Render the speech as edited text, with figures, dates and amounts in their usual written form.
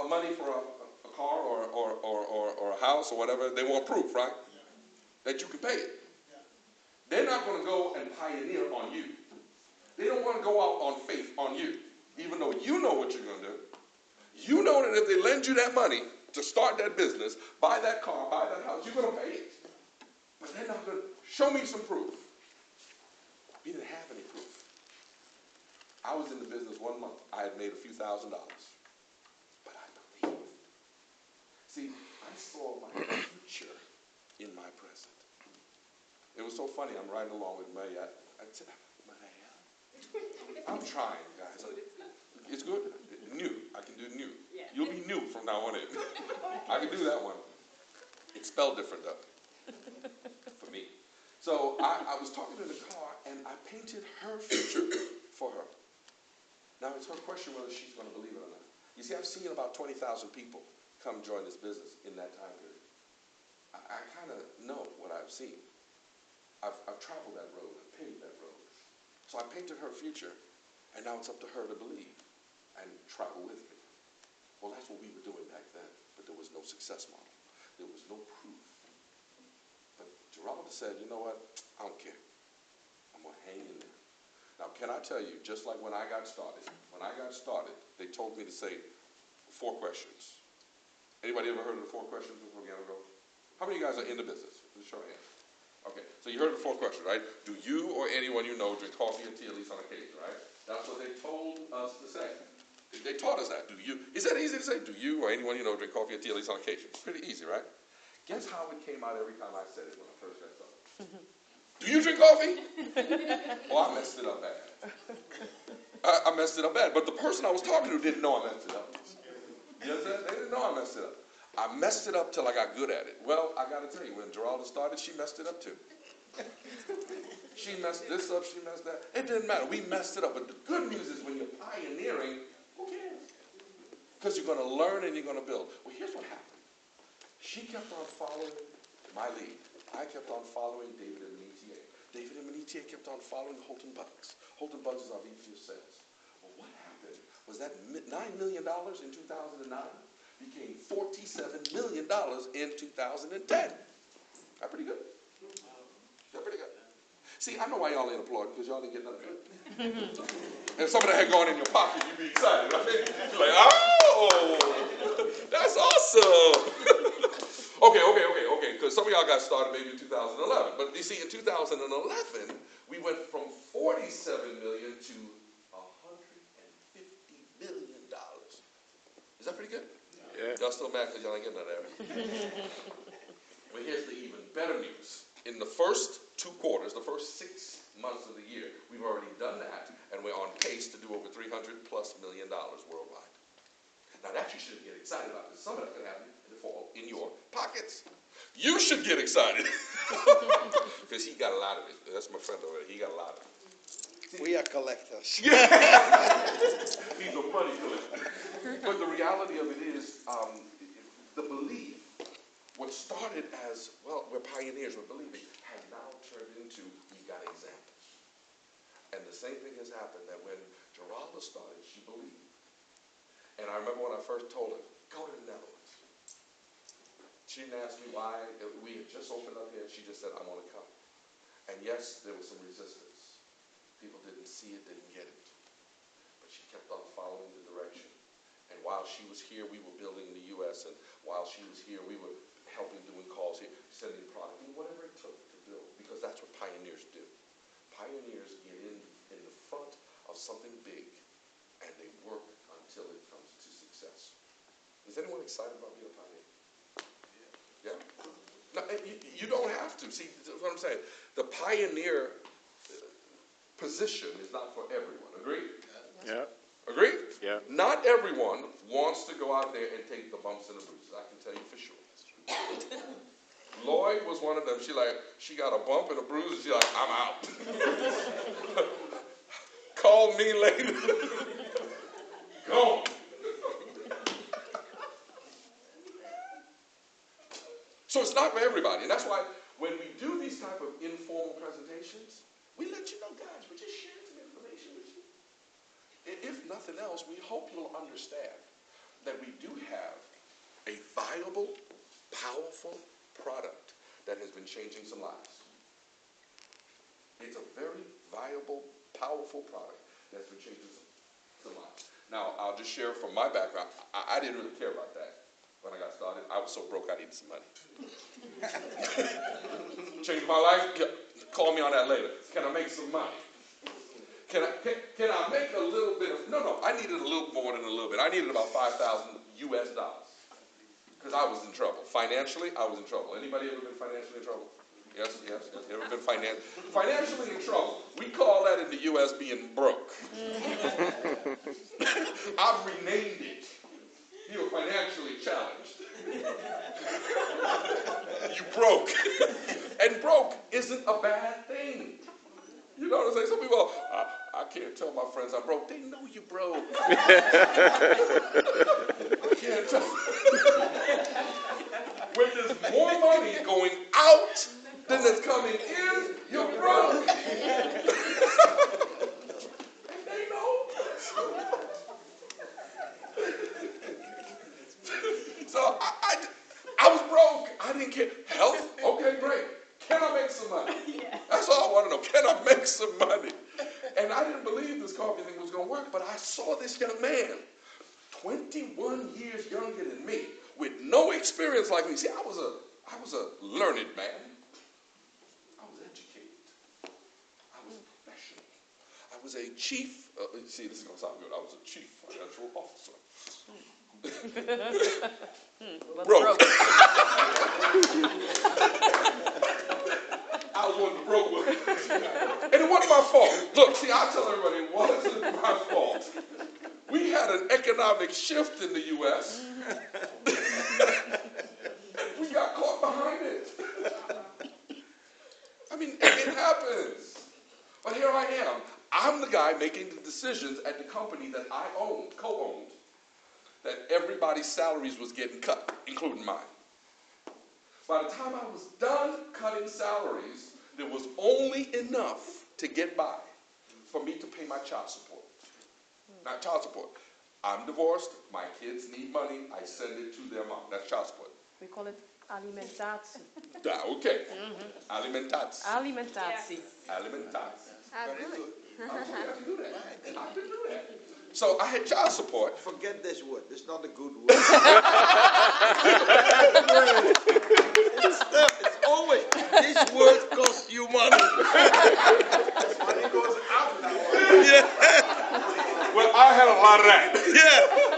money for a car or a house or whatever, they want proof, right? That you can pay it. They're not going to go and pioneer on you. They don't want to go out on faith on you, even though you know what you're going to do. You know that if they lend you that money to start that business, buy that car, buy that house, you're going to pay it. But they're not going to show me some proof. We didn't have any proof. I was in the business 1 month. I had made a few $1,000s. But I believed. See, I saw my future in my present. It was so funny. I'm riding along with Maya. I'm trying, guys. It's good. New. I can do new. Yeah. You'll be new from now on in. I can do that one. It's spelled different, though, for me. So I was talking to the car, and I painted her future for her. Now, it's her question whether she's going to believe it or not. You see, I've seen about 20,000 people come join this business in that time period. I kind of know what I've seen. I've traveled that road. I've paved that road. So I painted her future, and now it's up to her to believe and travel with me. Well, that's what we were doing back then, but there was no success model. There was no proof. But Geraldo said, you know what? I don't care. I'm going to hang in there. Now, can I tell you, just like when I got started, they told me to say 4 questions. Anybody ever heard of the 4 questions before we go? How many of you guys are in the business? Just show your hand. Okay, so you heard the 4 questions, right? Do you or anyone you know drink coffee or tea at least on occasion, right? That's what they told us to say. They taught us that. Do you? Is that easy to say? Do you or anyone you know drink coffee or tea at least on occasion? It's pretty easy, right? Guess how it came out every time I said it when I first got started. Do you drink coffee? Oh, I messed it up bad. I messed it up bad. But the person I was talking to didn't know I messed it up. You understand? They didn't know I messed it up. I messed it up till I got good at it. Well, I got to tell you, when Geraldo started, she messed it up too. She messed this up, she messed that. It didn't matter. We messed it up. But the good news is when you're pioneering, who cares? Because you're going to learn and you're going to build. Well, here's what happened. She kept on following my lead. I kept on following David and Manitier. David and Manitier kept on following Holton Bugs. Holton Bugs is our VP of sales. Well, what happened was that $9 million in 2009 became $47 million in 2010. That's pretty good. That's pretty good. See, I know why y'all ain't applauding, because y'all didn't get nothing good. And if some of that had gone in your pocket, you'd be excited, right? You're like, oh, that's awesome. Okay, because some of y'all got started maybe in 2011. But you see, in 2011, we went from $47 million to $150 billion. Is that pretty good? Yeah. Y'all still mad because y'all ain't getting none of that. But here's the even better news. In the first 2 quarters, the first 6 months of the year, we've already done that, and we're on pace to do over $300+ million worldwide. Now that you should get excited about, because some of that can happen in the fall in your pockets. You should get excited, because he got a lot of it. That's my friend over there. He got a lot of it. We are collectors. He's a money collector. But the reality of it is, the belief, what started as, well, we're pioneers, we're believing, has now turned into, we've got examples. And the same thing has happened, that when Geraldo started, she believed. And I remember when I first told her, go to the Netherlands. She didn't ask me why. We had just opened up here. She just said, I want to come. And yes, there was some resistance. People didn't see it, didn't get it. But she kept on following the direction. And while she was here, we were building in the U.S. And while she was here, we were helping, doing calls here, sending product, whatever it took to build. Because that's what pioneers do. Pioneers get in the front of something big, and they work until it comes to success. Is anyone excited about being a pioneer? Yeah? No, you don't have to. See, that's what I'm saying. The pioneer position is not for everyone. Agree? Yeah. Agree? Yeah. Not everyone wants to go out there and take the bumps and the bruises. I can tell you for sure. Lloyd was one of them. She got a bump and a bruise, and she's like, I'm out. Call me later. Go. So it's not for everybody. And that's why when we do these type of informal presentations, we let you know, guys, we're just sharing some information with you. If nothing else, we hope you'll understand that we do have powerful product that has been changing some lives. It's a very viable, powerful product that's been changing some lives. Now, I'll just share from my background. I didn't really care about that when I got started. I was so broke I needed some money. Changed my life? Yeah, call me on that later. Can I make some money? Can I make a little bit of, no, I needed a little more than a little bit. I needed about $5,000 US because I was in trouble. Financially, I was in trouble. Anybody ever been financially in trouble? Yes. Ever been financially in trouble? We call that in the U.S. being broke. I've renamed it. You're financially challenged. You broke. And broke isn't a bad thing. You know what I'm saying? Some people, I can't tell my friends I'm broke. They know you broke. I can't tell. When there's more money going out than that's coming in, you're broke. And they know. So I was broke. I didn't care. Health? Okay, great. Can I make some money? That's all I want to know. Can I make some money? And I didn't believe this coffee thing was going to work, but I saw this young man, 21 years younger than me, with no experience like me. See, I was a learned man. I was educated. I was professional. I was a chief, see, this is going to sound good. I was a chief financial officer. Broke. I was one of the broke ones. And it wasn't my fault. Look, see, I tell everybody it wasn't my fault. We had an economic shift in the U.S. We got caught behind it. I mean, it happens. But here I am. I'm the guy making the decisions at the company that I owned, co-owned, that everybody's salaries was getting cut, including mine. By the time I was done cutting salaries, there was only enough to get by for me to pay my child support. Not child support. I'm divorced, my kids need money, I send it to their mom. That's child support. We call it alimentatie. Okay. Alimentatie. Alimentatie. Alimentatie. Really? I can do that. I can do that. So I had child support. Forget this word. It's not a good word. It's always, this word costs you money. Money goes out that way. Yeah. Well, I had a lot of that. Yeah.